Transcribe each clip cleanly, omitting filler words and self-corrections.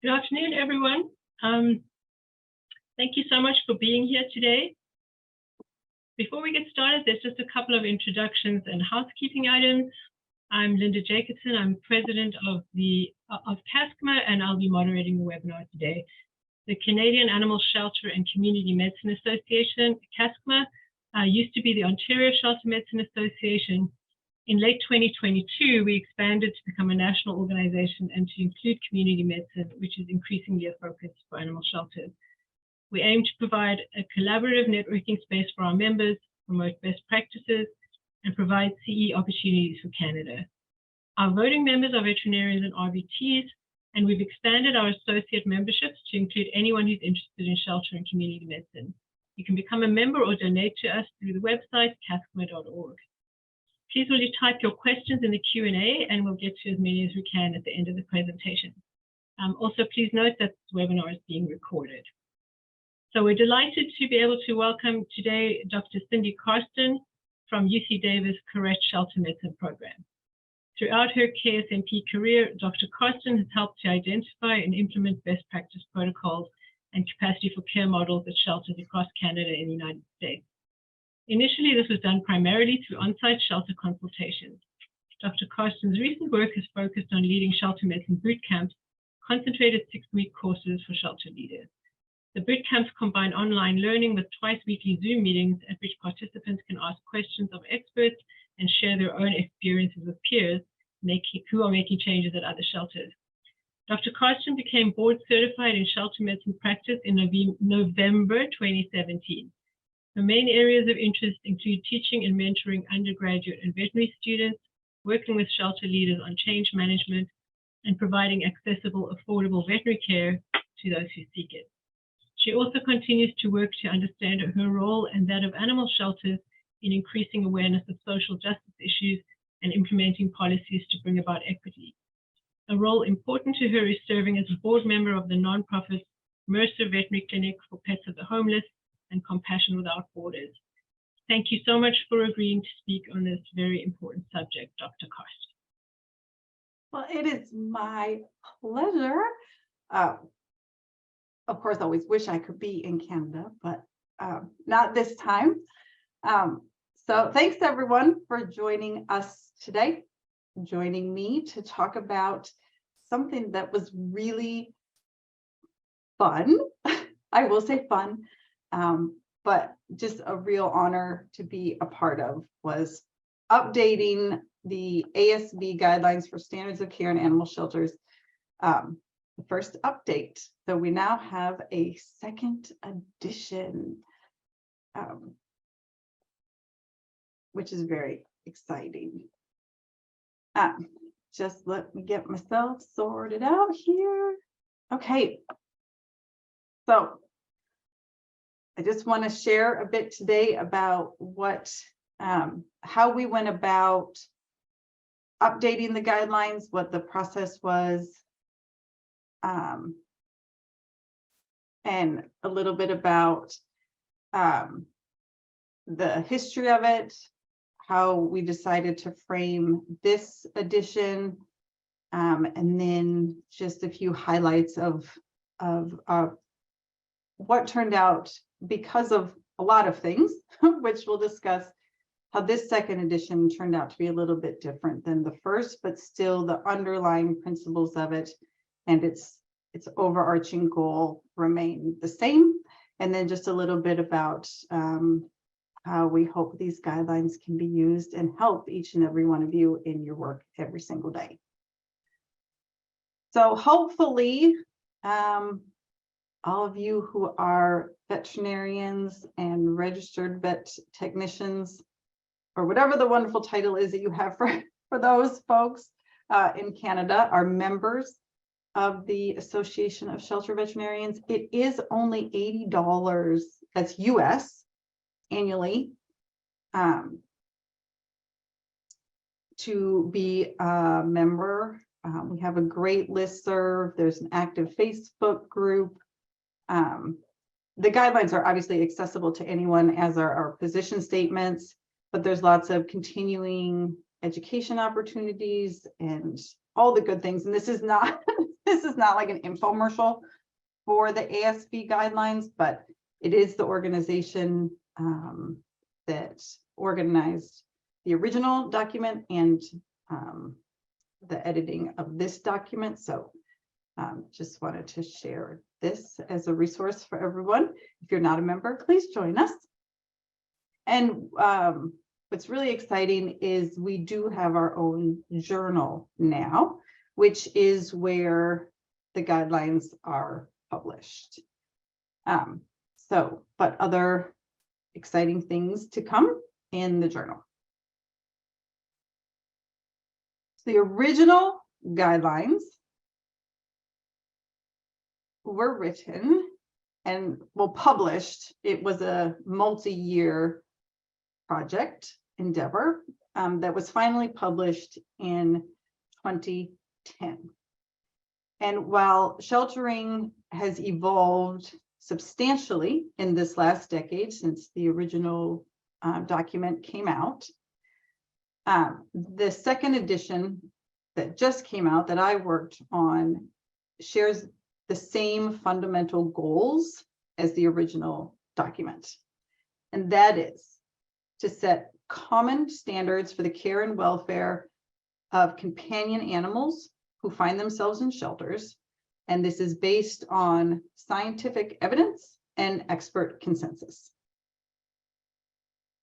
Good afternoon, everyone. Thank you so much for being here today. Before we get started, there's just a couple of introductions and housekeeping items. I'm Linda Jacobson. I'm president of CASCMA, and I'll be moderating the webinar today. The Canadian Animal Shelter and Community Medicine Association, CASCMA, used to be the Ontario Shelter Medicine Association. In late 2022, we expanded to become a national organization and to include community medicine, which is increasingly a focus for animal shelters. We aim to provide a collaborative networking space for our members, promote best practices, and provide CE opportunities for Canada. Our voting members are veterinarians and RVTs, and we've expanded our associate memberships to include anyone who's interested in shelter and community medicine. You can become a member or donate to us through the website, cascma.org. Please will you type your questions in the Q&A, and we'll get to as many as we can at the end of the presentation. Also, please note that this webinar is being recorded. So we're delighted to be able to welcome today Dr. Cindy Karsten from UC Davis Correct Shelter Medicine Program. Throughout her KSMP career, Dr. Karsten has helped to identify and implement best practice protocols and capacity for care models at shelters across Canada and the United States. Initially, this was done primarily through on-site shelter consultations. Dr. Karsten's recent work has focused on leading shelter medicine boot camps, concentrated 6-week courses for shelter leaders. The boot camps combine online learning with twice-weekly Zoom meetings at which participants can ask questions of experts and share their own experiences with peers who are making changes at other shelters. Dr. Karsten became board certified in shelter medicine practice in November 2017. Her main areas of interest include teaching and mentoring undergraduate and veterinary students, working with shelter leaders on change management, and providing accessible, affordable veterinary care to those who seek it. She also continues to work to understand her role and that of animal shelters in increasing awareness of social justice issues and implementing policies to bring about equity. A role important to her is serving as a board member of the nonprofit Mercer Veterinary Clinic for Pets of the Homeless and Compassion Without Borders. Thank you so much for agreeing to speak on this very important subject, Dr. Karsten. Well, it is my pleasure. Of course, I always wish I could be in Canada, but not this time. So thanks everyone for joining us today, joining me to talk about something that was really fun. I will say fun, but just a real honor to be a part of was updating the ASV Guidelines for Standards of Care in Animal Shelters. The first update. So we now have a second edition, which is very exciting. Just let me get myself sorted out here. Okay. So I just want to share a bit today about how we went about updating the guidelines, what the process was, and a little bit about the history of it, how we decided to frame this edition, and then just a few highlights of what turned out because of a lot of things, which we'll discuss, how this second edition turned out to be a little bit different than the first, but still the underlying principles of it and its overarching goal remain the same. And then just a little bit about how we hope these guidelines can be used and help each and every one of you in your work every single day. So hopefully, all of you who are veterinarians and registered vet technicians, or whatever the wonderful title is that you have for those folks in Canada, are members of the Association of Shelter Veterinarians. It is only $80, that's US, annually, to be a member. We have a great listserv. There's an active Facebook group. The guidelines are obviously accessible to anyone, as are our position statements, but there's lots of continuing education opportunities and all the good things. And this is not This is not like an infomercial for the ASV guidelines, but it is the organization that organized the original document and the editing of this document. So just wanted to share this as a resource for everyone. If you're not a member, please join us. And what's really exciting is we do have our own journal now, which is where the guidelines are published. But other exciting things to come in the journal. The original guidelines were written and published. It was a multi-year project endeavor that was finally published in 2010. And while sheltering has evolved substantially in this last decade since the original document came out, the second edition that just came out that I worked on shares the same fundamental goals as the original document. And that is to set common standards for the care and welfare of companion animals who find themselves in shelters. And this is based on scientific evidence and expert consensus.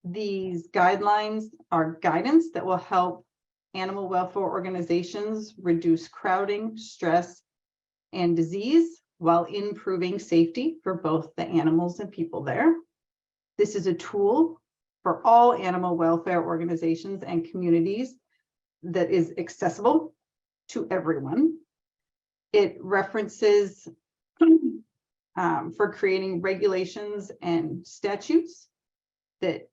These guidelines are guidance that will help animal welfare organizations reduce crowding, stress, and disease while improving safety for both the animals and people there. This is a tool for all animal welfare organizations and communities that is accessible to everyone. It references for creating regulations and statutes that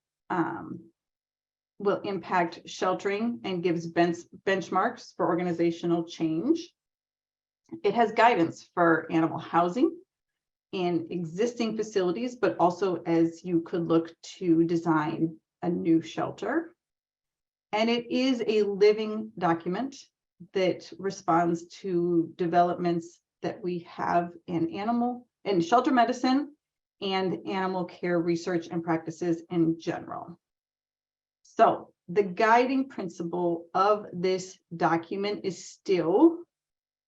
will impact sheltering and gives benchmarks for organizational change. It has guidance for animal housing in existing facilities, but also as you could look to design a new shelter. And it is a living document that responds to developments that we have in shelter medicine and animal care research and practices in general. So the guiding principle of this document is still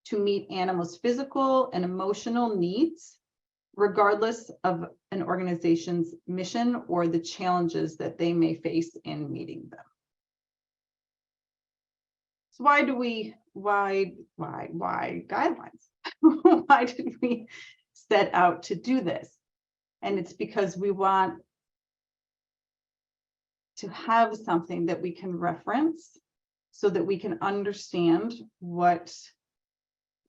to meet animals' physical and emotional needs, regardless of an organization's mission or the challenges that they may face in meeting them. So why guidelines? Why did we set out to do this? And it's because we want to have something that we can reference so that we can understand what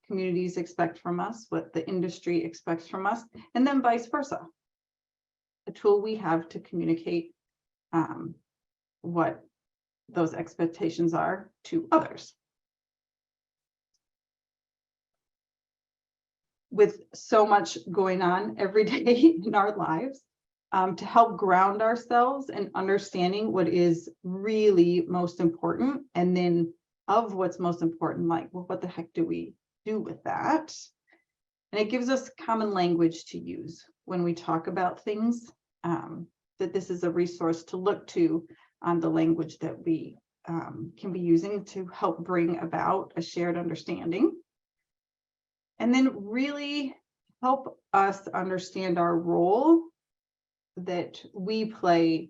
communities expect from us, what the industry expects from us, and then vice versa. A tool we have to communicate what those expectations are to others. With so much going on every day in our lives, to help ground ourselves in understanding what is really most important, and then of what's most important, like, well, what the heck do we do with that? And it gives us common language to use when we talk about things, that this is a resource to look to on the language that we can be using to help bring about a shared understanding. And then really help us understand our role that we play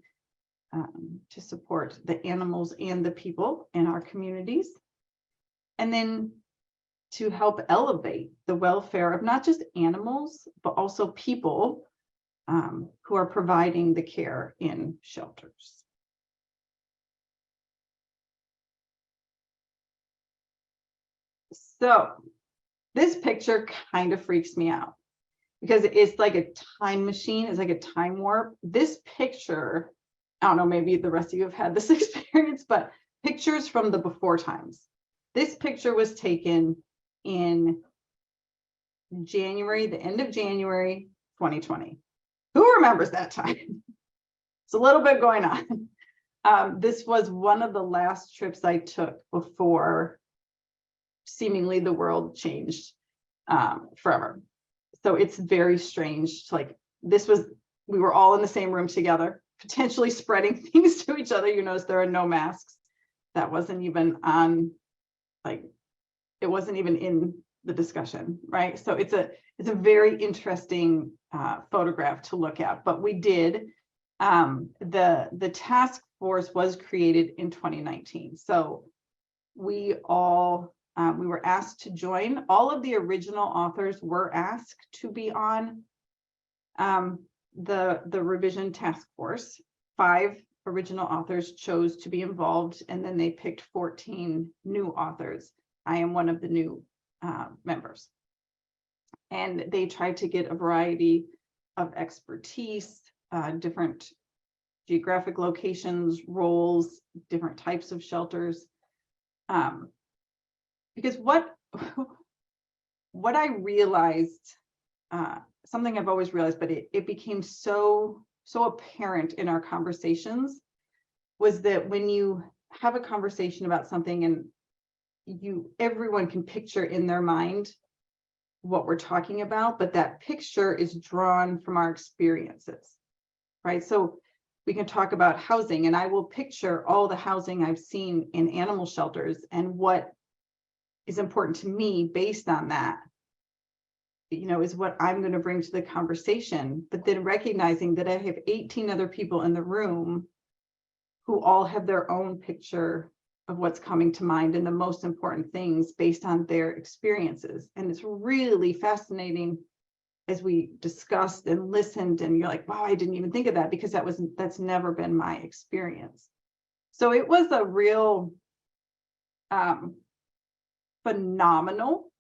to support the animals and the people in our communities. And then to help elevate the welfare of not just animals, but also people who are providing the care in shelters. So this picture kind of freaks me out because it's like a time machine. It's like a time warp. This picture, I don't know, maybe the rest of you have had this experience, but pictures from the before times. This picture was taken in January, the end of January, 2020. Who remembers that time? It's a little bit going on. This was one of the last trips I took before seemingly the world changed forever. So it's very strange. Like we were all in the same room together, potentially spreading things to each other. You notice there are no masks. That wasn't even on, like, it wasn't even in the discussion, right? So it's a very interesting photograph to look at. But we did, the task force was created in 2019. So we were asked to join. All of the original authors were asked to be on the revision task force. 5 original authors chose to be involved, and then they picked 14 new authors. I am one of the new members. And they tried to get a variety of expertise, different geographic locations, roles, different types of shelters. Because what I realized, something I've always realized, but it became so apparent in our conversations, was that when you have a conversation about something and everyone can picture in their mind what we're talking about, but that picture is drawn from our experiences, right? So we can talk about housing, and I will picture all the housing I've seen in animal shelters and what is important to me based on that, is what I'm going to bring to the conversation. But then recognizing that I have 18 other people in the room who all have their own picture of what's coming to mind and the most important things based on their experiences. And it's really fascinating as we discussed and listened, and you're like, wow, I didn't even think of that, because that's never been my experience. So it was a real phenomenal,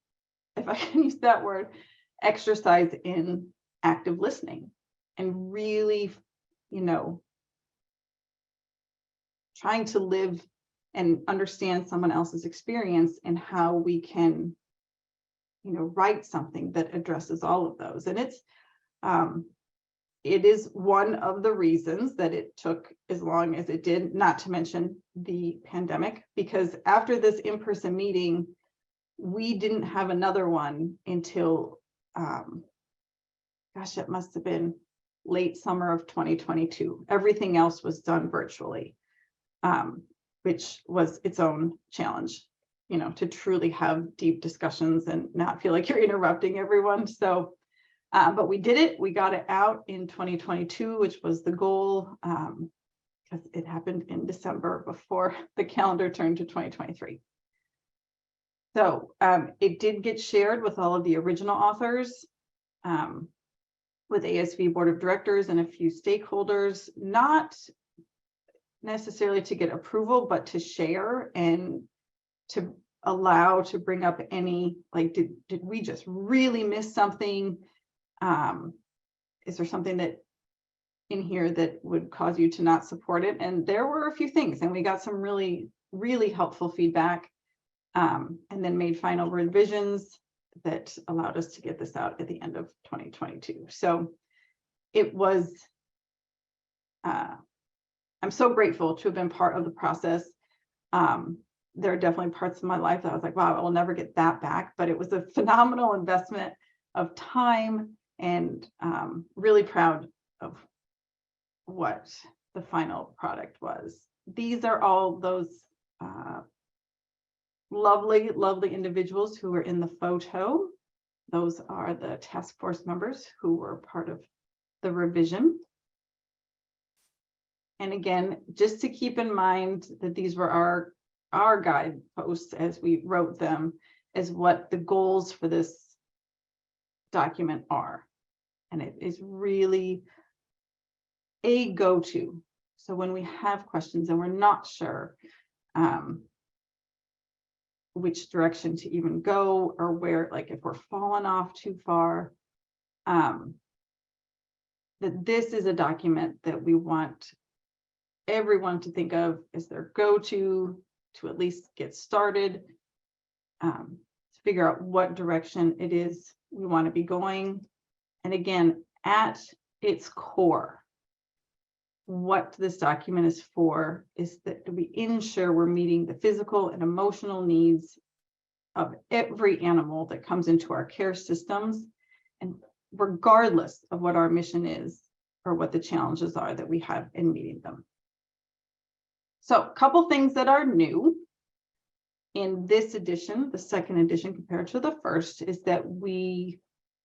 if I can use that word, exercise in active listening, and really, trying to live and understand someone else's experience and how we can, write something that addresses all of those. And it is one of the reasons that it took as long as it did, not to mention the pandemic, because after this in-person meeting, we didn't have another one until, it must have been late summer of 2022. Everything else was done virtually, which was its own challenge, to truly have deep discussions and not feel like you're interrupting everyone. So, but we did it. We got it out in 2022, which was the goal, because it happened in December before the calendar turned to 2023. So it did get shared with all of the original authors, with ASV Board of Directors and a few stakeholders, not necessarily to get approval, but to share and to allow to bring up any, like, did we just really miss something? Is there something that in here that would cause you to not support it? And there were a few things, and we got some really, really helpful feedback, and then made final revisions that allowed us to get this out at the end of 2022. So it was, I'm so grateful to have been part of the process. There are definitely parts of my life that I was like, wow, I will never get that back, but it was a phenomenal investment of time, and really proud of what the final product was. These are all those lovely, lovely individuals who were in the photo. Those are the task force members who were part of the revision. And again, just to keep in mind that these were our guideposts as we wrote them, as what the goals for this document are. And it is really a go-to. So when we have questions and we're not sure which direction to even go, or where, like if we're falling off too far, that this is a document that we want everyone to think of as their go-to, to at least get started, to figure out what direction it is we want to be going. And again, at its core, what this document is for is that we ensure we're meeting the physical and emotional needs of every animal that comes into our care systems, and regardless of what our mission is or what the challenges are that we have in meeting them. So a couple things that are new in this edition, the second edition compared to the first, is that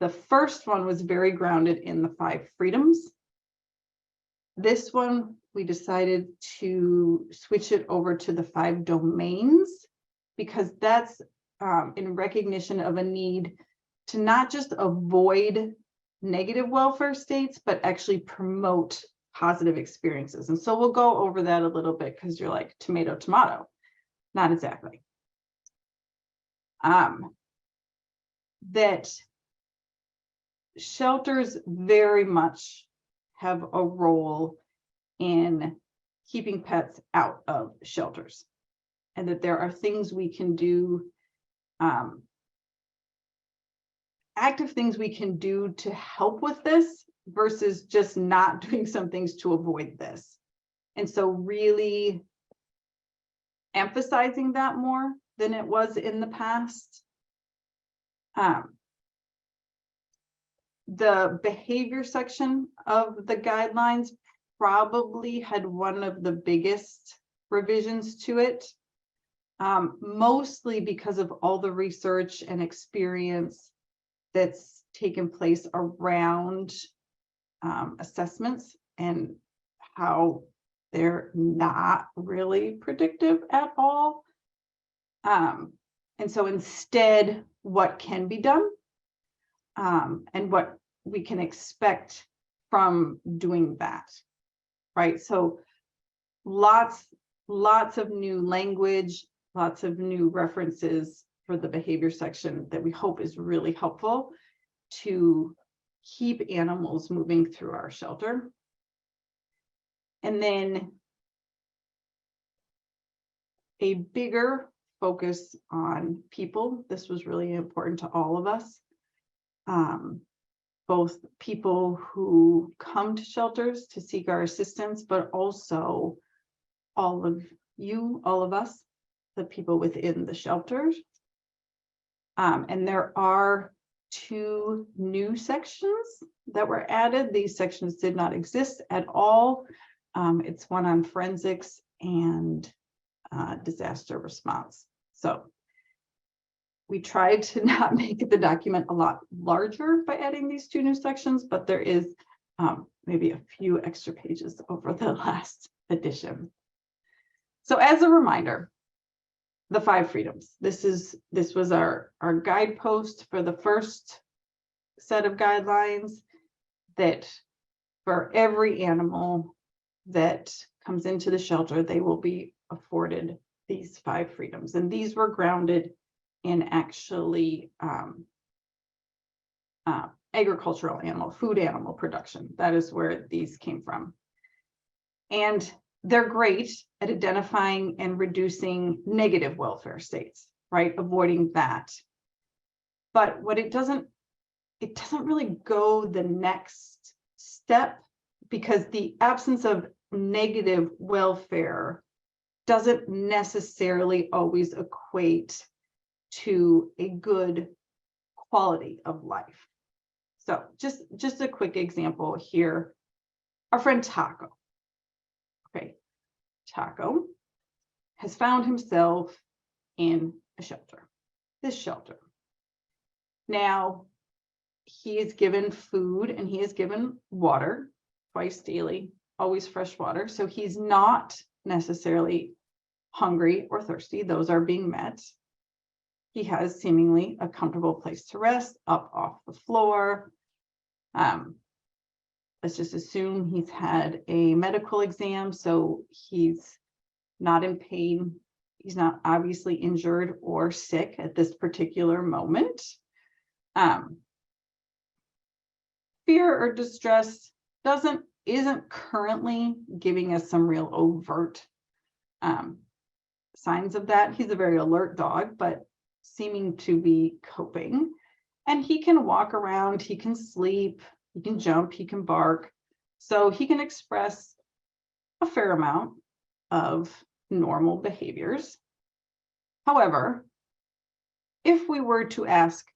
the first one was very grounded in the 5 freedoms. This one, we decided to switch it over to the 5 domains, because that's in recognition of a need to not just avoid negative welfare states, but actually promote positive experiences. And so we'll go over that a little bit, because you're like, tomato, tomato. Not exactly. That shelters very much have a role in keeping pets out of shelters, and that there are things we can do, active things we can do to help with this versus just not doing some things to avoid this. And so really emphasizing that more than it was in the past. The behavior section of the guidelines probably had one of the biggest revisions to it, mostly because of all the research and experience that's taken place around assessments and how they're not really predictive at all. And so instead, what can be done and what we can expect from doing that, right? So lots of new language, lots of new references for the behavior section that we hope is really helpful to keep animals moving through our shelter. And then a bigger focus on people. This was really important to all of us. Both people who come to shelters to seek our assistance, but also all of you, all of us, the people within the shelters. And there are 2 new sections that were added. These sections did not exist at all. It's one on forensics and disaster response. So we tried to not make the document a lot larger by adding these 2 new sections, but there is maybe a few extra pages over the last edition. So as a reminder, the 5 freedoms. This was our guidepost for the first set of guidelines, that for every animal that comes into the shelter, they will be afforded these 5 freedoms. And these were grounded in actually agricultural food animal production. That is where these came from. And they're great at identifying and reducing negative welfare states, right? Avoiding that. But what it doesn't really go the next step, because the absence of negative welfare doesn't necessarily always equate to a good quality of life. So just a quick example here. Our friend Taco. Okay, Taco has found himself in a shelter, this shelter. Now, he is given food and he is given water twice daily, always fresh water. So he's not necessarily hungry or thirsty. Those are being met. He has seemingly a comfortable place to rest, up off the floor. Let's just assume he's had a medical exam, so he's not in pain. He's not obviously injured or sick at this particular moment. Fear or distress isn't currently giving us some real overt signs of that. He's a very alert dog, but seeming to be coping. And he can walk around, he can sleep, he can jump, he can bark. So he can express a fair amount of normal behaviors. However, if we were to ask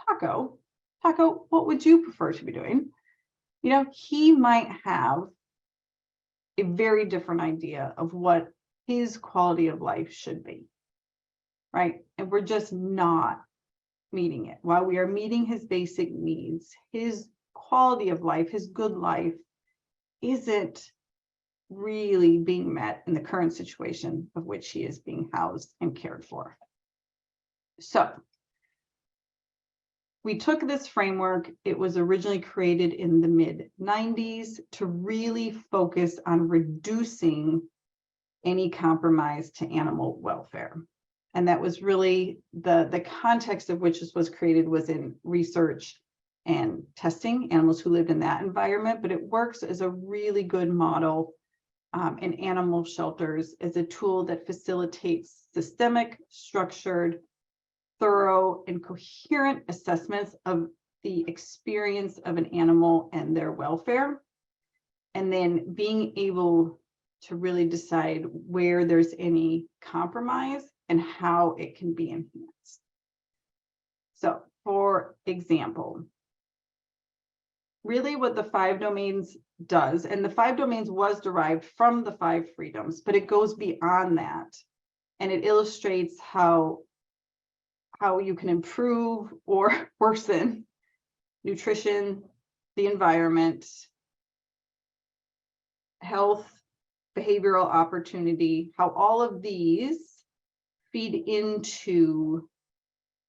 Taco, what would you prefer to be doing? You know, he might have a very different idea of what his quality of life should be, right? And we're just not meeting it. While we are meeting his basic needs, his quality of life, his good life isn't really being met in the current situation of which he is being housed and cared for. So we took this framework. It was originally created in the mid-90s to really focus on reducing any compromise to animal welfare. And that was really the context of which this was created was in research and testing animals who lived in that environment, but it works as a really good model in animal shelters as a tool that facilitates systemic, structured, thorough, and coherent assessments of the experience of an animal and their welfare, and then being able to really decide where there's any compromise and how it can be enhanced. So, for example, really what the 5 domains does, and the 5 domains was derived from the 5 freedoms, but it goes beyond that, and it illustrates how you can improve or worsen nutrition, the environment, health, behavioral opportunity, how all of these feed into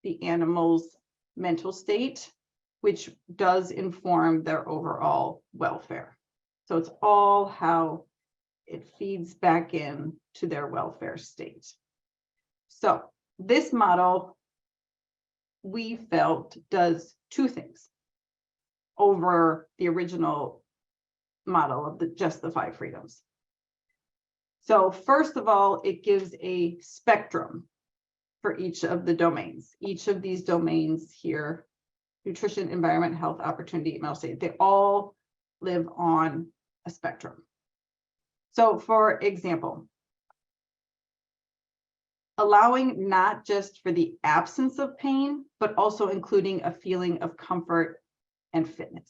the animal's mental state, which does inform their overall welfare. So it's all how it feeds back in to their welfare state. So this model, we felt, does 2 things over the original model of just the 5 freedoms. So first of all, it gives a spectrum for each of the domains. Each of these domains here, nutrition, environment, health, opportunity, mental state, they all live on a spectrum. So for example, allowing not just for the absence of pain, but also including a feeling of comfort and fitness,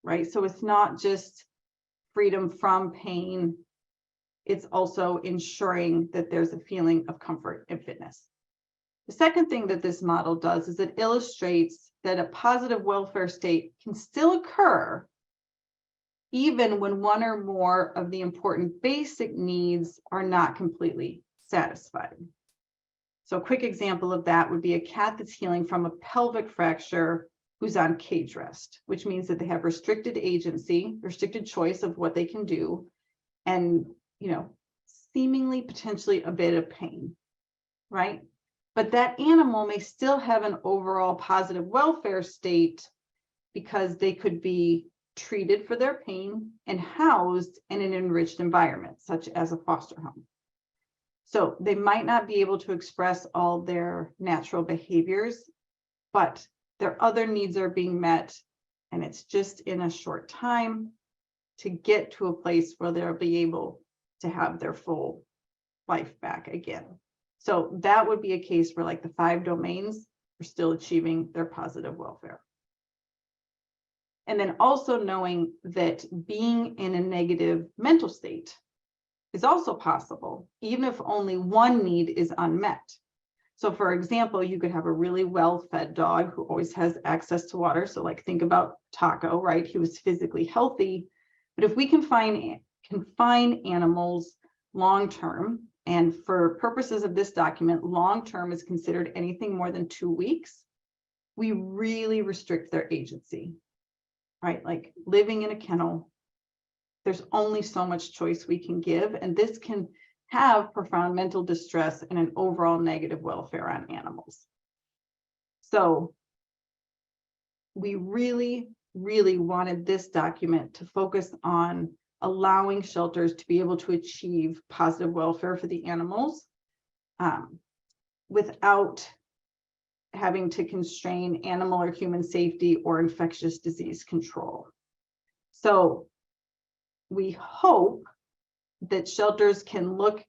right? So it's not just freedom from pain, it's also ensuring that there's a feeling of comfort and fitness. The second thing that this model does is it illustrates that a positive welfare state can still occur even when one or more of the important basic needs are not completely satisfied. So a quick example of that would be a cat that's healing from a pelvic fracture who's on cage rest, which means that they have restricted agency, restricted choice of what they can do, and seemingly potentially a bit of pain, right? But that animal may still have an overall positive welfare state because they could be treated for their pain and housed in an enriched environment, such as a foster home. So they might not be able to express all their natural behaviors, but their other needs are being met, and it's just in a short time to get to a place where they'll be able to have their full life back again. So that would be a case where, like, the 5 domains are still achieving their positive welfare. And then also knowing that being in a negative mental state is also possible, even if only one need is unmet. So for example, you could have a really well-fed dog who always has access to water. So like, think about Taco, right? He was physically healthy, but if we can confine animals long-term, and for purposes of this document, long-term is considered anything more than 2 weeks, we really restrict their agency, right? Like living in a kennel, there's only so much choice we can give, and this can have profound mental distress and an overall negative welfare on animals. So we really, really wanted this document to focus on allowing shelters to be able to achieve positive welfare for the animals without having to constrain animal or human safety or infectious disease control. So we hope that shelters can look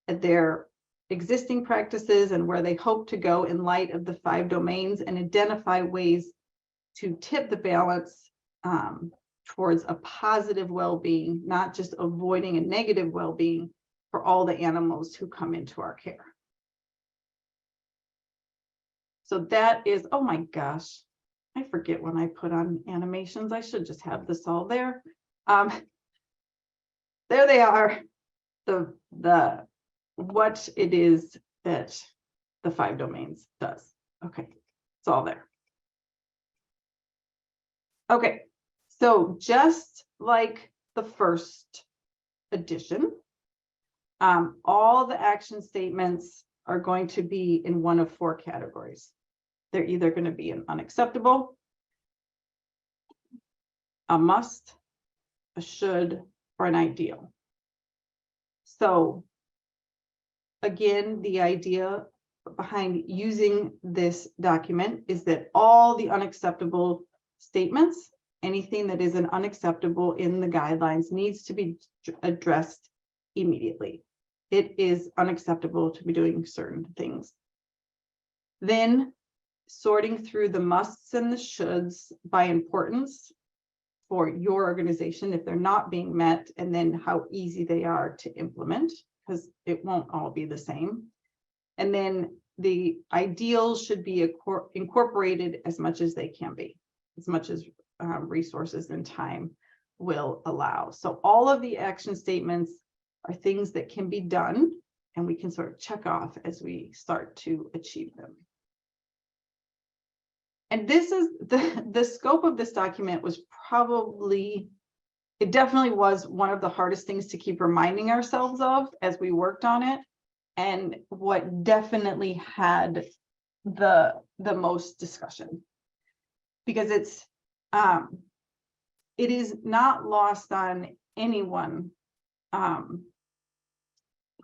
at their existing practices and where they hope to go in light of the 5 domains, and identify ways to tip the balance towards a positive well-being, not just avoiding a negative well-being for all the animals who come into our care. So that is, oh my gosh, I forget when I put on animations. I should just have this all there. There they are, the what it is that the 5 domains does. Okay, it's all there. Okay, so just like the first edition, all the action statements are going to be in one of 4 categories. They're either going to be an unacceptable, a must, a should, or an ideal. So again, the idea behind using this document is that all the unacceptable statements, anything that is an unacceptable in the guidelines, needs to be addressed immediately. It is unacceptable to be doing certain things. Then sorting through the musts and the shoulds by importance for your organization if they're not being met, and then how easy they are to implement, because it won't all be the same. And then the ideals should be incorporated as much as they can be, as much as resources and time will allow. So all of the action statements are things that can be done, and we can sort of check off as we start to achieve them. And this is the scope of this document was probably, it definitely was one of the hardest things to keep reminding ourselves of as we worked on it, and what definitely had the most discussion, because it is not lost on anyone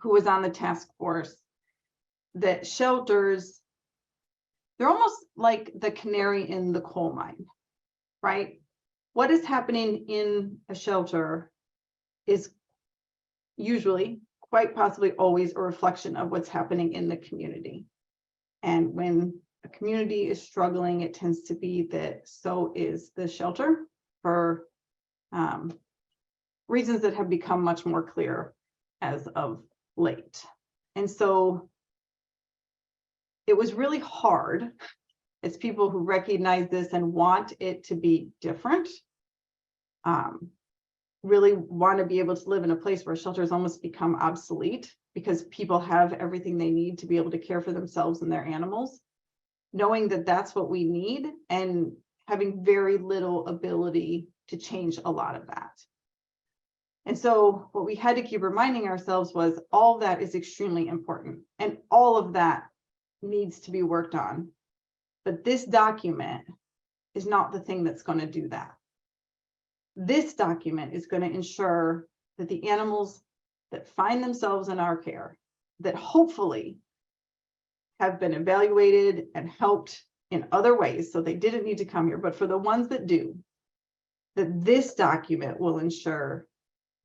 who was on the task force that shelters, they're almost like the canary in the coal mine, right? What is happening in a shelter is usually, quite possibly always, a reflection of what's happening in the community. And when a community is struggling, it tends to be that so is the shelter, for reasons that have become much more clear as of late. And so it was really hard, as people who recognize this and want it to be different, really want to be able to live in a place where shelters almost become obsolete because people have everything they need to be able to care for themselves and their animals, knowing that that's what we need and having very little ability to change a lot of that. And so what we had to keep reminding ourselves was all that is extremely important, and all of that needs to be worked on. But this document is not the thing that's going to do that. This document is going to ensure that the animals that find themselves in our care, that hopefully have been evaluated and helped in other ways, so they didn't need to come here, but for the ones that do, that this document will ensure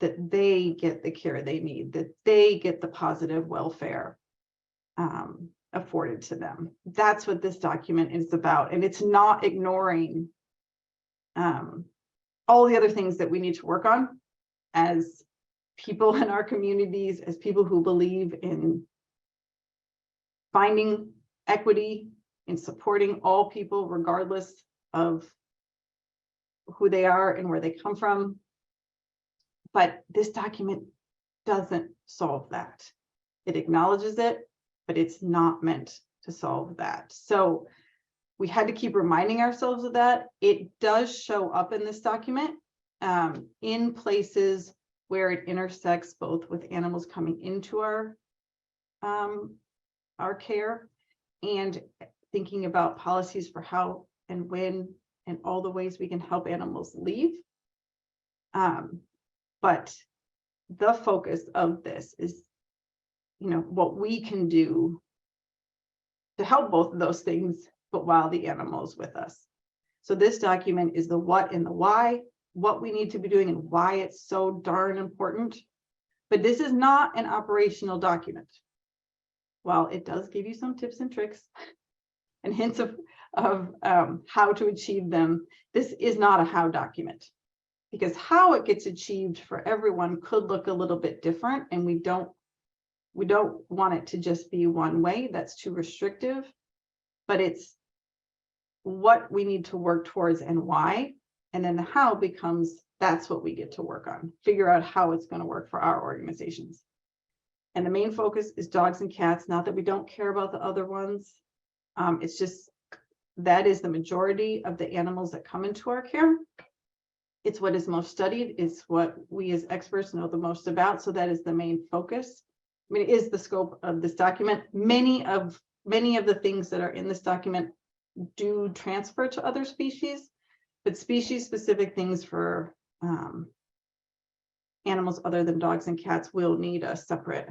that they get the care they need, that they get the positive welfare afforded to them. That's what this document is about. And it's not ignoring all the other things that we need to work on as people in our communities, as people who believe in finding equity, in supporting all people, regardless of who they are and where they come from. But this document doesn't solve that. It acknowledges it, but it's not meant to solve that. So we had to keep reminding ourselves of that. It does show up in this document in places where it intersects both with animals coming into our care and thinking about policies for how and when and all the ways we can help animals leave. But the focus of this is, what we can do to help both of those things, but while the animal's with us. So this document is the what and the why, what we need to be doing and why it's so darn important. But this is not an operational document. while it does give you some tips and tricks and hints of how to achieve them, this is not a how document, because how it gets achieved for everyone could look a little bit different, and we don't want it to just be one way. That's too restrictive, but it's what we need to work towards and why, and then the how becomes, that's what we get to work on, figure out how it's going to work for our organizations. And the main focus is dogs and cats. Not that we don't care about the other ones. It's just that is the majority of the animals that come into our care. It's what is most studied. It's what we as experts know the most about. So that is the main focus. I mean, it is the scope of this document. Many of the things that are in this document do transfer to other species, but species specific things for animals other than dogs and cats will need a separate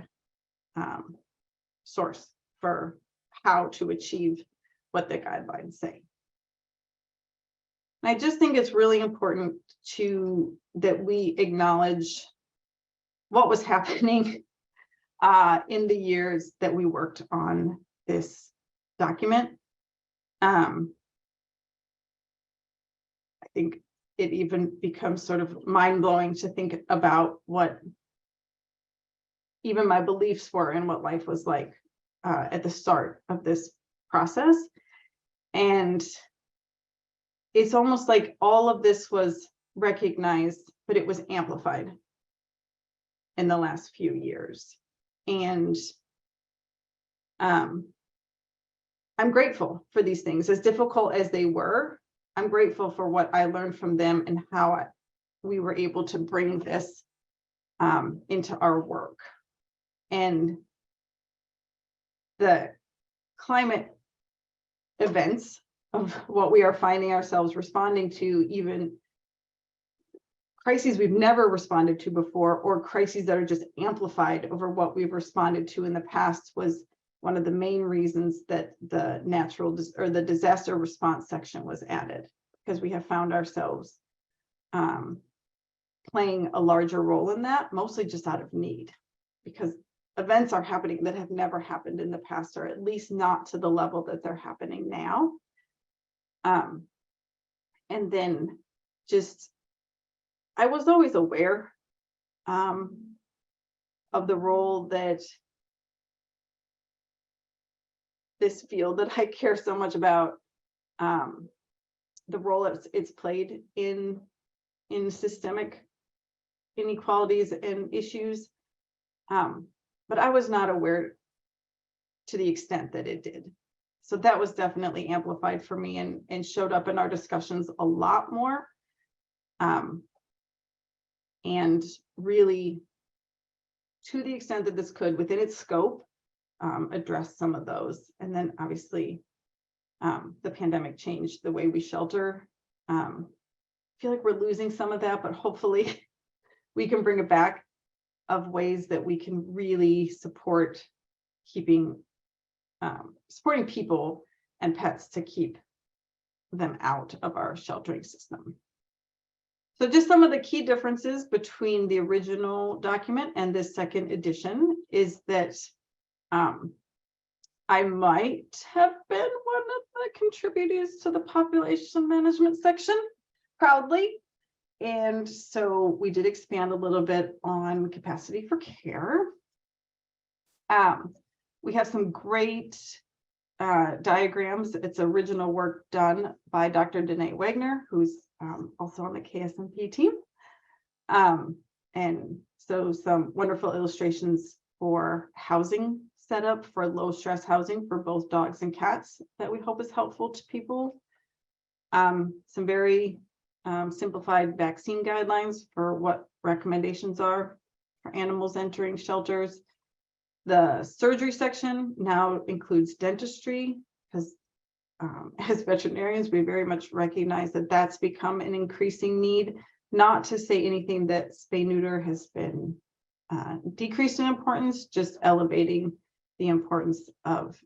source for how to achieve what the guidelines say. And I just think it's really important that we acknowledge what was happening in the years that we worked on this document. I think it even becomes sort of mind-blowing to think about what even my beliefs were and what life was like at the start of this process. And it's almost like all of this was recognized, but it was amplified in the last few years. And I'm grateful for these things, as difficult as they were. I'm grateful for what I learned from them and how we were able to bring this into our work. And the climate events of what we are finding ourselves responding to, even crises we've never responded to before, or crises that are just amplified over what we've responded to in the past, was one of the main reasons that the the disaster response section was added, because we have found ourselves playing a larger role in that, mostly just out of need, because events are happening that have never happened in the past, or at least not to the level that they're happening now. And then just, I was always aware of the role that this field that I care so much about, the role it's played in systemic inequalities and issues. But I was not aware to the extent that it did. So that was definitely amplified for me and showed up in our discussions a lot more. And really, to the extent that this could, within its scope, address some of those. And then obviously, the pandemic changed the way we shelter. I feel like we're losing some of that, but hopefully we can bring it back, of ways that we can really support supporting people and pets to keep them out of our sheltering system. So just some of the key differences between the original document and this second edition is that I might have been one of the contributors to the population management section, proudly. And so we did expand a little bit on capacity for care. We have some great diagrams. It's original work done by Dr. Danae Wagner, who's also on the KSMP team. And so some wonderful illustrations for housing setup, for low stress housing for both dogs and cats, that we hope is helpful to people. Some very simplified vaccine guidelines for what recommendations are for animals entering shelters. The surgery section now includes dentistry, because as veterinarians, we very much recognize that that's become an increasing need. Not to say anything that spay-neuter has been decreased in importance, just elevating the importance of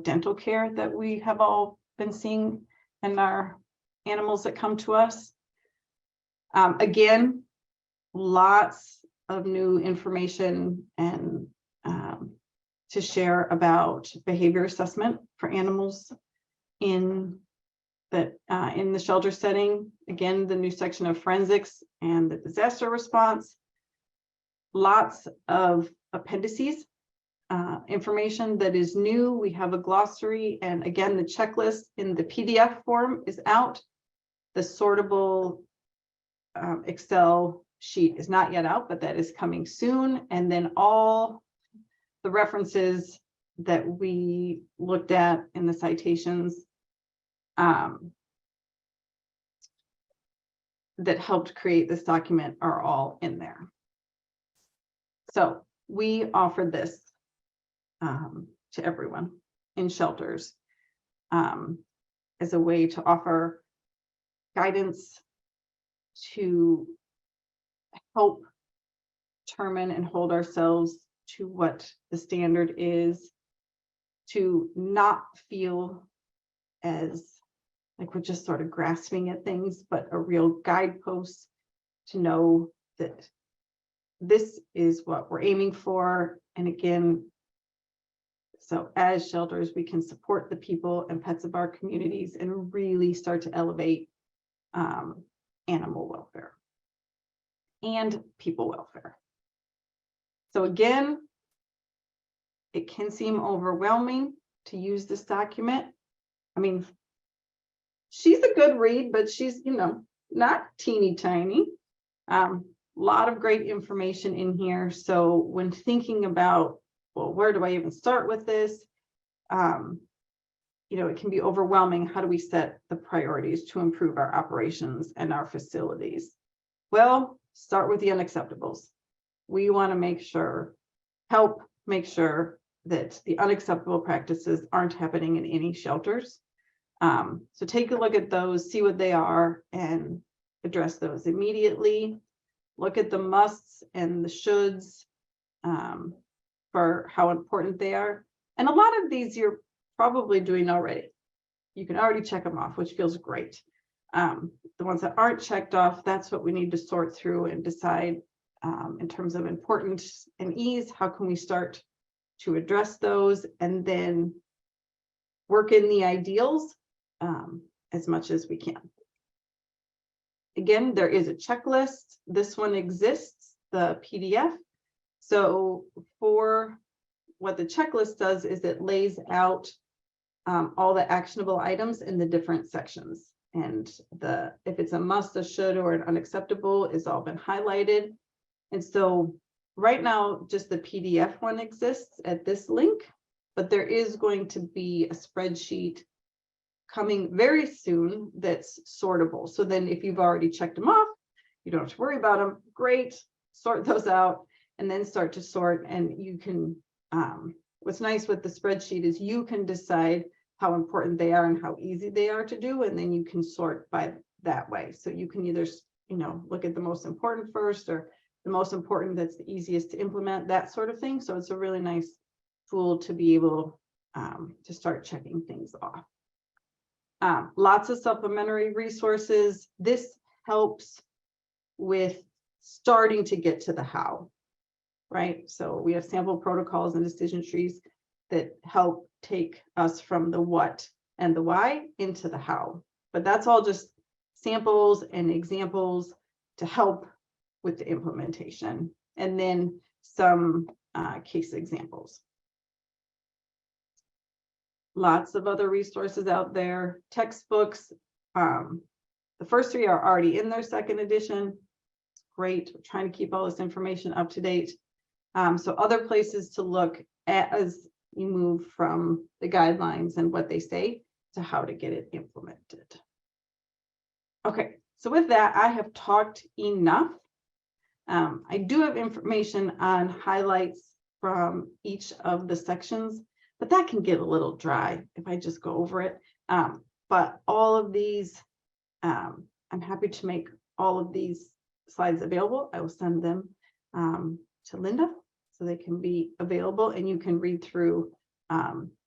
dental care that we have all been seeing in our animals that come to us. Again, lots of new information and to share about behavior assessment for animals in the shelter setting. Again, the new section of forensics and the disaster response. Lots of appendices, information that is new. We have a glossary, and again, the checklist in the PDF form is out. The sortable Excel sheet is not yet out, but that is coming soon. And then all the references that we looked at in the citations that helped create this document are all in there. So we offered this to everyone in shelters as a way to offer guidance to help determine and hold ourselves to what the standard is, to not feel as like we're just sort of grasping at things, but a real guidepost to know that this is what we're aiming for. And again, so as shelters, we can support the people and pets of our communities and really start to elevate animal welfare and people welfare. So again, it can seem overwhelming to use this document. I mean, she's a good read, but she's, not teeny tiny. Lot of great information in here. So when thinking about, well, where do I even start with this? It can be overwhelming. How do we set the priorities to improve our operations and our facilities? Well, start with the unacceptables. We want to help make sure that the unacceptable practices aren't happening in any shelters. So take a look at those, see what they are, and address those immediately. Look at the musts and the shoulds for how important they are. And a lot of these you're probably doing already. You can already check them off, which feels great. The ones that aren't checked off, that's what we need to sort through and decide in terms of importance and ease. How can we start to address those and then work in the ideals as much as we can. Again, there is a checklist. This one exists, the PDF. So for what the checklist does is it lays out all the actionable items in the different sections. And if it's a must, a should, or an unacceptable is all been highlighted. And so right now, just the PDF one exists at this link, but there is going to be a spreadsheet coming very soon that's sortable. So then if you've already checked them off, you don't have to worry about them. Great, sort those out and then start to sort. And you can, what's nice with the spreadsheet is you can decide how important they are and how easy they are to do. And then you can sort by that way. So you can either, look at the most important first or the most important that's the easiest to implement, that sort of thing. So it's a really nice tool to be able to start checking things off. Lots of supplementary resources. This helps with starting to get to the how, right? So we have sample protocols and decision trees that help take us from the what and the why into the how. But that's all just samples and examples to help with the implementation, and then some case examples. Lots of other resources out there, textbooks. The first three are already in their second edition. Great, we're trying to keep all this information up to date. So other places to look at as you move from the guidelines and what they say to how to get it implemented. Okay, so with that, I have talked enough. I do have information on highlights from each of the sections, but that can get a little dry if I just go over it. But all of these, I'm happy to make all of these slides available. I will send them to Linda so they can be available, and you can read through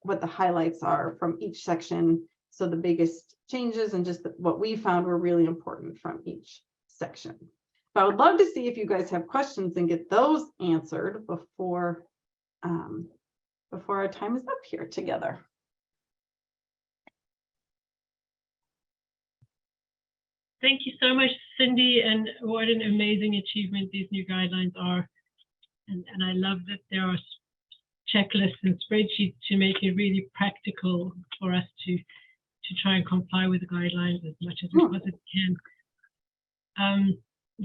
what the highlights are from each section. So the biggest changes and just what we found were really important from each section. But I would love to see if you guys have questions and get those answered before before our time is up here together. Thank you so much, Cindy, and what an amazing achievement these new guidelines are. And I love that there are checklists and spreadsheets to make it really practical for us to try and comply with the guidelines as much as we possibly can.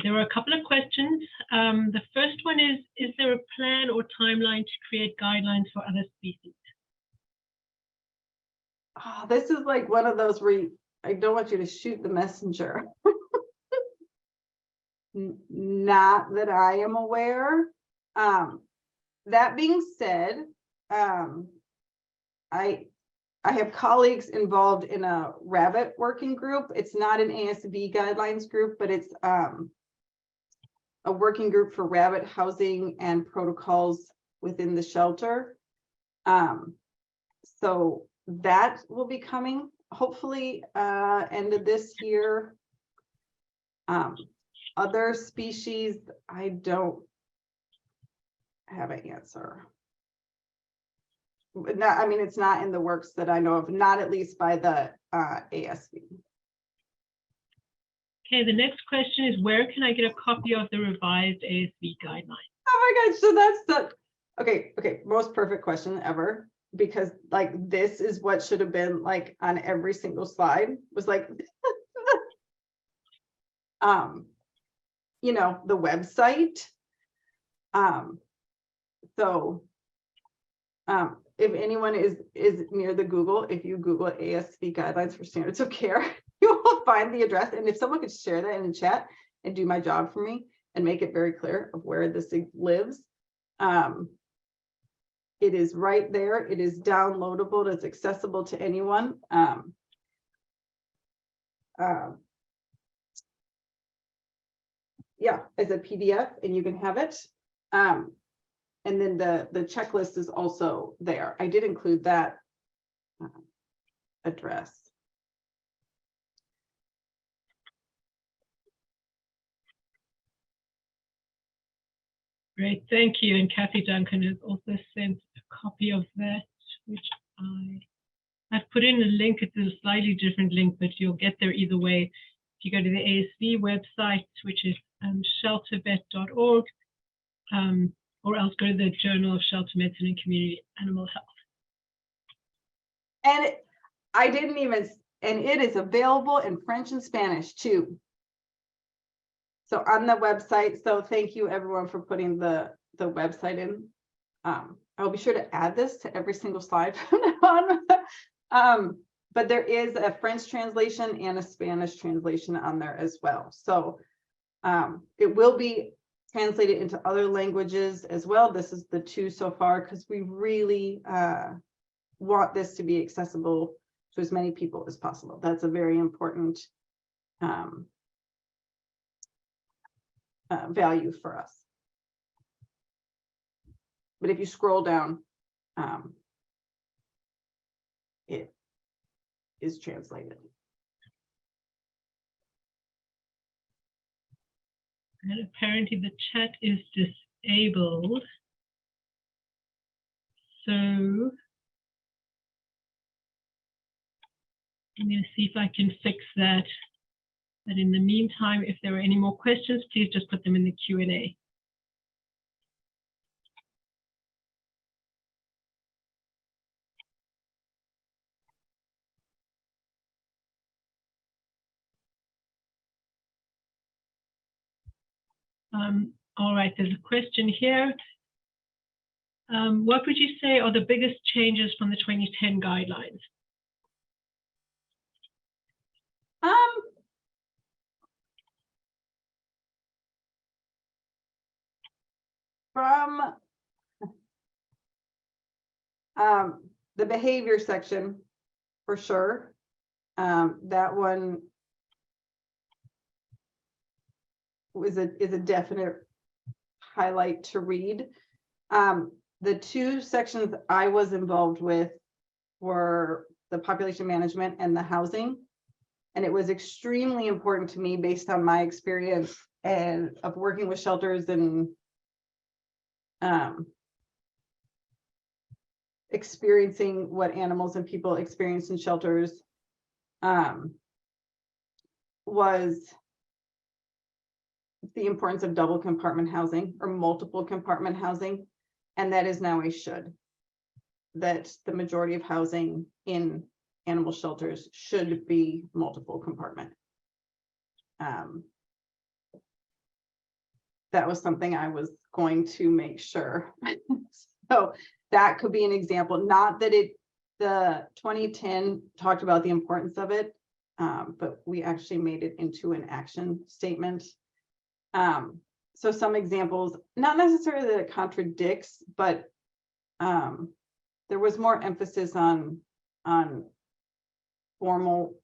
There are a couple of questions. The first one is there a plan or timeline to create guidelines for other species? Oh, this is like one of those where I don't want you to shoot the messenger. Not that I am aware. That being said, I have colleagues involved in a rabbit working group. It's not an ASV guidelines group, but it's a working group for rabbit housing and protocols within the shelter. So that will be coming hopefully end of this year. Other species, I don't have an answer. Not, I mean, it's not in the works that I know of, not at least by the ASV. Okay, the next question is, where can I get a copy of the revised ASV guidelines? Oh my gosh, so that's the, okay, most perfect question ever, because like this is what should have been like on every single slide, was like, you know, the website. So if anyone is near the Google, if you Google ASV guidelines for standards of care, you will find the address. And if someone could share that in the chat and do my job for me and make it very clear of where this lives. It is right there. It is downloadable. It's accessible to anyone. Yeah, as a PDF, and you can have it. And then the checklist is also there. I did include that address. Great, thank you. And Kathy Duncan has also sent a copy of that, which I've put in a link. It's a slightly different link, but you'll get there either way. If you go to the ASV website, which is sheltervet.org, or else go to the Journal of Shelter Medicine and Community Animal Health. And I didn't even, and it is available in French and Spanish too. So on the website, so thank you everyone for putting the website in. I'll be sure to add this to every single slide from now on. But there is a French translation and a Spanish translation on there as well. So it will be translated into other languages as well. This is the 2 so far, because we really want this to be accessible to as many people as possible. That's a very important value for us. But if you scroll down, it is translated. And apparently the chat is disabled. So I'm going to see if I can fix that. But in the meantime, if there are any more questions, please just put them in the Q&A. All right, there's a question here. What would you say are the biggest changes from the 2010 guidelines? From the behavior section, for sure. That one is a definite highlight to read. The 2 sections I was involved with were the population management and the housing. And it was extremely important to me based on my experience and of working with shelters and experiencing what animals and people experience in shelters was the importance of double compartment housing or multiple compartment housing, and that is now a should. That the majority of housing in animal shelters should be multiple compartment. That was something I was going to make sure. So that could be an example, not that the 2010 talked about the importance of it, but we actually made it into an action statement. So some examples, not necessarily that it contradicts, but there was more emphasis on formal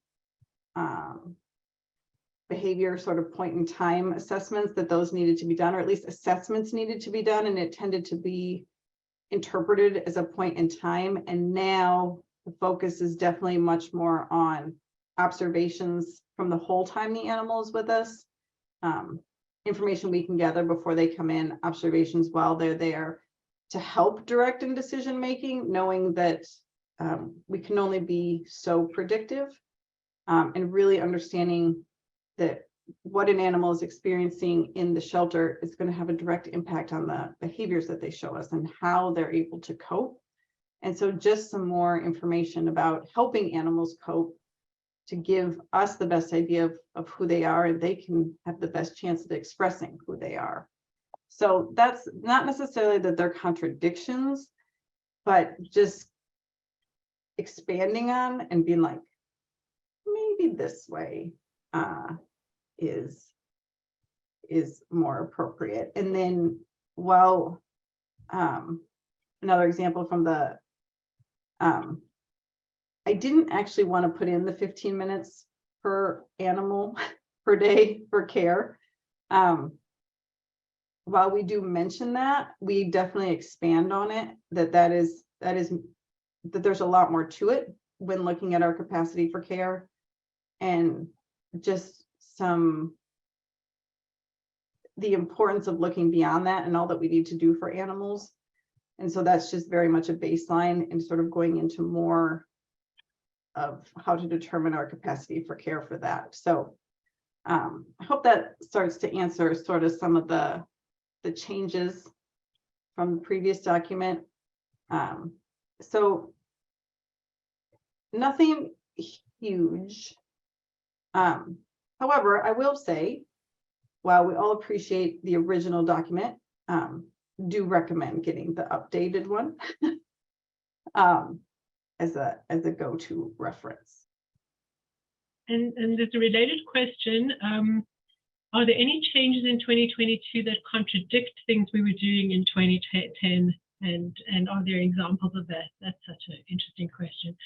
behavior sort of point in time assessments, that those needed to be done, or at least assessments needed to be done, and it tended to be interpreted as a point in time. And now the focus is definitely much more on observations from the whole time the animal is with us, information we can gather before they come in, observations while they're there, to help direct in decision making, knowing that we can only be so predictive, and really understanding that what an animal is experiencing in the shelter is going to have a direct impact on the behaviors that they show us and how they're able to cope. And so just some more information about helping animals cope to give us the best idea of who they are, and they can have the best chance at expressing who they are. So that's not necessarily that they're contradictions, but just expanding on and being like, maybe this way is more appropriate. And then, well, another example from the I didn't actually want to put in the 15 minutes per animal per day for care. While we do mention that, we definitely expand on it, that there's a lot more to it when looking at our capacity for care, and just the importance of looking beyond that and all that we need to do for animals. And so that's just very much a baseline, and sort of going into more of how to determine our capacity for care for that. So I hope that starts to answer sort of some of the changes from the previous document. So nothing huge. However, I will say, while we all appreciate the original document, do recommend getting the updated one as a go-to reference. And there's a related question. Are there any changes in 2022 that contradict things we were doing in 2010? And are there examples of that? That's such an interesting question.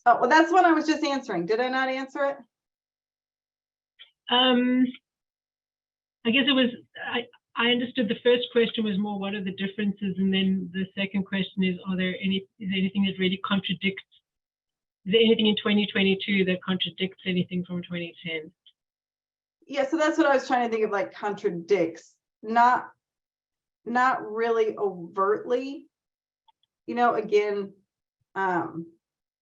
Oh, well, that's what I was just answering. Did I not answer it? I guess it was, I understood the first question was more, what are the differences? And then the second question is, is there anything that really contradicts? Is there anything in 2022 that contradicts anything from 2010? Yeah, so that's what I was trying to think of, like contradicts, not really overtly, again,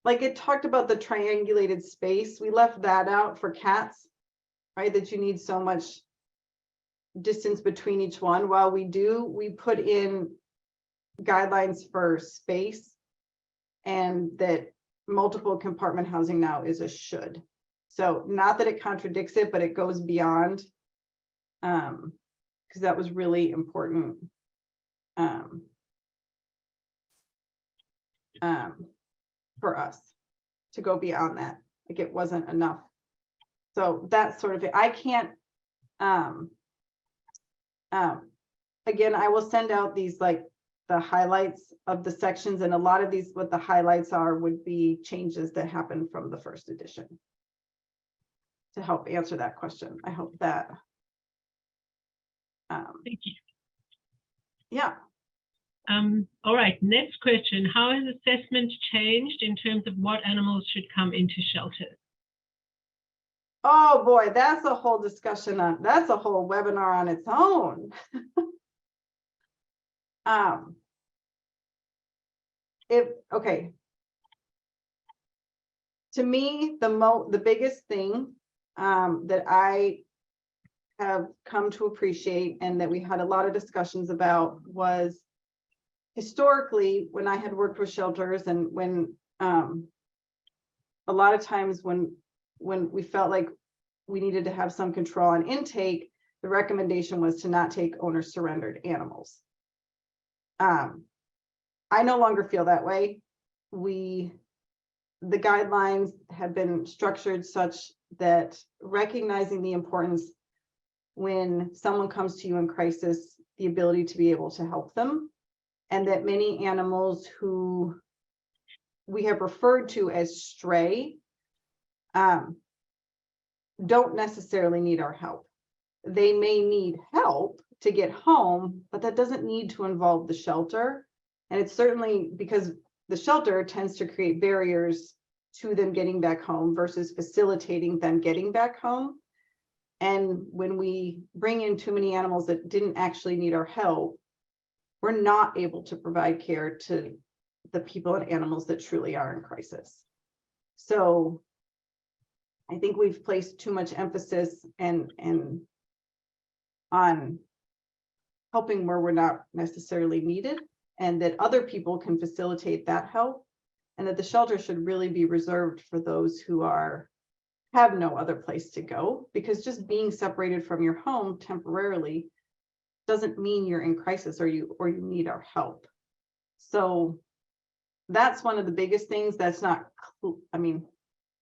like it talked about the triangulated space. We left that out for cats, right? That you need so much distance between each one. While we put in guidelines for space, and that multiple compartment housing now is a should. So not that it contradicts it, but it goes beyond, because that was really important for us to go beyond that. Like it wasn't enough. So that's sort of it. I can't, again, I will send out these, like the highlights of the sections, and a lot of these, what the highlights are would be changes that happened from the first edition, to help answer that question. I hope that. Thank you. Yeah. All right, next question. How has assessment changed in terms of what animals should come into shelters? Oh boy, that's a whole discussion that's a whole webinar on its own. okay. To me, the biggest thing that I have come to appreciate and that we had a lot of discussions about was historically when I had worked with shelters and when a lot of times when we felt like we needed to have some control on intake, the recommendation was to not take owner surrendered animals. I no longer feel that way. The guidelines have been structured such that recognizing the importance when someone comes to you in crisis, the ability to be able to help them, and that many animals who we have referred to as stray don't necessarily need our help. They may need help to get home, but that doesn't need to involve the shelter. And it's certainly because the shelter tends to create barriers to them getting back home versus facilitating them getting back home. And when we bring in too many animals that didn't actually need our help, we're not able to provide care to the people and animals that truly are in crisis. So I think we've placed too much emphasis and on helping where we're not necessarily needed, and that other people can facilitate that help, and that the shelter should really be reserved for those who have no other place to go, because just being separated from your home temporarily doesn't mean you're in crisis or you need our help. So that's one of the biggest things. That's not, I mean,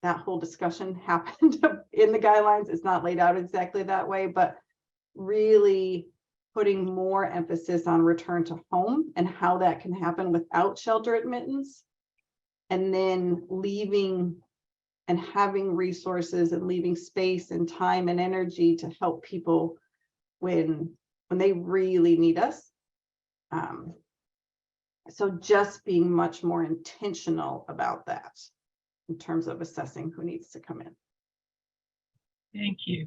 that whole discussion happened in the guidelines. It's not laid out exactly that way, but really putting more emphasis on return to home and how that can happen without shelter admittance, and then leaving and having resources and leaving space and time and energy to help people when they really need us. So just being much more intentional about that in terms of assessing who needs to come in. Thank you.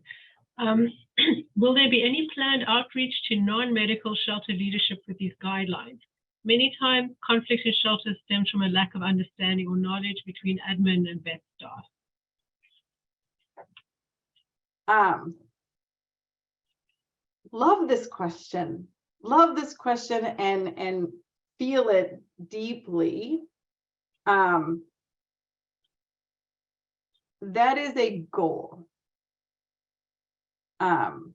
Will there be any planned outreach to non-medical shelter leadership with these guidelines? Many times, conflict in shelters stems from a lack of understanding or knowledge between admin and vet staff. Love this question. Love this question and feel it deeply. That is a goal of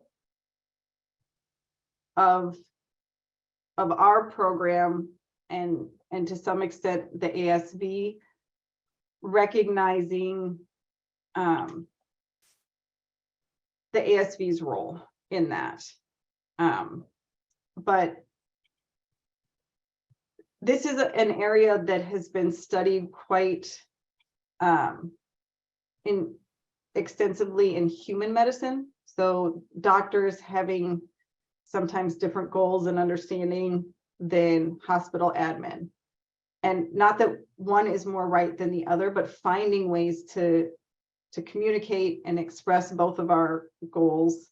our program and to some extent the ASV, recognizing the ASV's role in that. But this is an area that has been studied quite extensively in human medicine. So doctors having sometimes different goals and understanding than hospital admin. And not that one is more right than the other, but finding ways to communicate and express both of our goals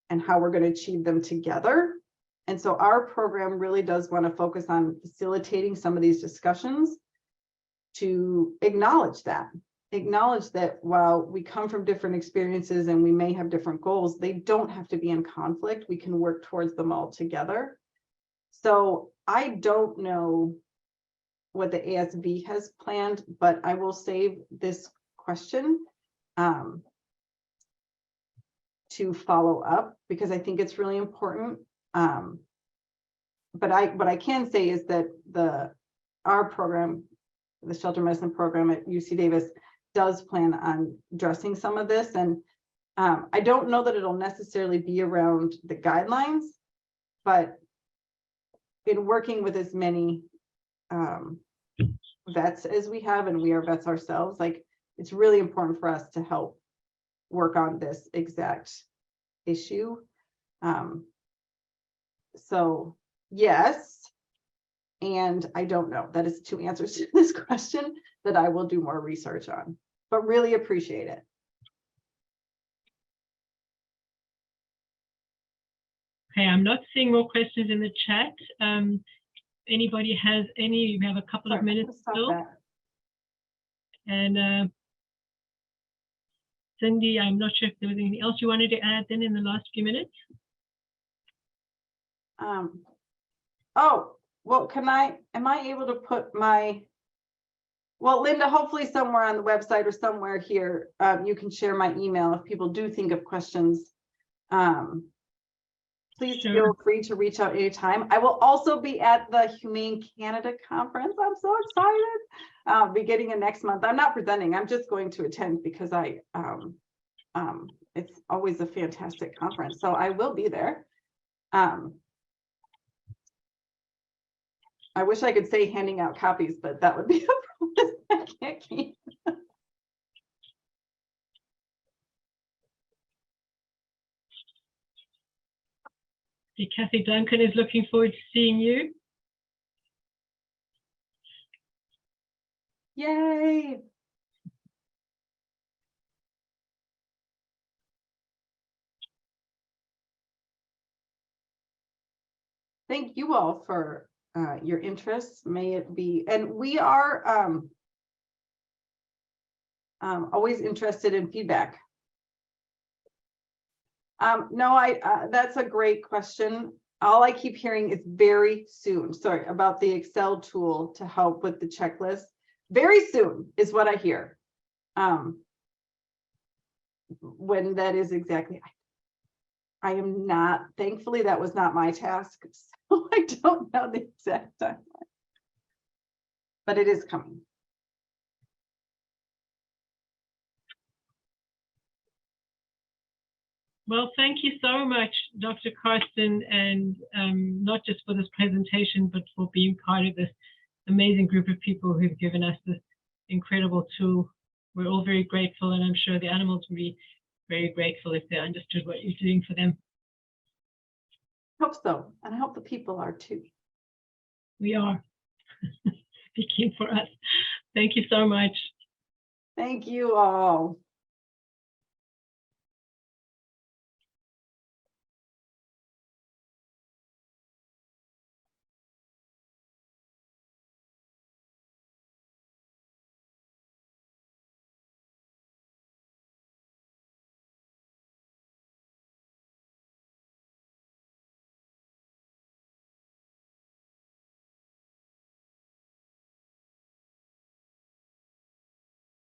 and how we're going to achieve them together. And so our program really does want to focus on facilitating some of these discussions to acknowledge that while we come from different experiences and we may have different goals, they don't have to be in conflict. We can work towards them all together. So I don't know what the ASV has planned, but I will save this question to follow up, because I think it's really important. But what I can say is that our program, the shelter medicine program at UC Davis, does plan on addressing some of this. And I don't know that it'll necessarily be around the guidelines, but in working with as many vets as we have, and we are vets ourselves, like, it's really important for us to help work on this exact issue. So yes, and I don't know. That is two answers to this question that I will do more research on, but really appreciate it. Okay, I'm not seeing more questions in the chat. anybody has any, we have a couple of minutes still. And Cindy, I'm not sure if there was anything else you wanted to add then in the last few minutes. Oh, well, am I able to put my, well, Linda, hopefully somewhere on the website or somewhere here, you can share my email if people do think of questions. Please feel free to reach out anytime. I will also be at the Humane Canada Conference. I'm so excited. Beginning of next month. I'm not presenting. I'm just going to attend because it's always a fantastic conference. So I will be there. I wish I could say handing out copies, but that would be a promise I can't keep. Kathy Duncan is looking forward to seeing you. Yay! Thank you all for your interest. May it be, and we are always interested in feedback. No, that's a great question. All I keep hearing is very soon. Sorry, about the Excel tool to help with the checklist. Very soon is what I hear. When that is exactly, I am not, thankfully that was not my task. So I don't know the exact timeline, but it is coming. Well, thank you so much, Dr. Karsten, and not just for this presentation, but for being part of this amazing group of people who've given us this incredible tool. We're all very grateful, and I'm sure the animals will be very grateful if they understood what you're doing for them. Hope so, and I hope the people are too. We are. Speaking for us. Thank you so much. Thank you all.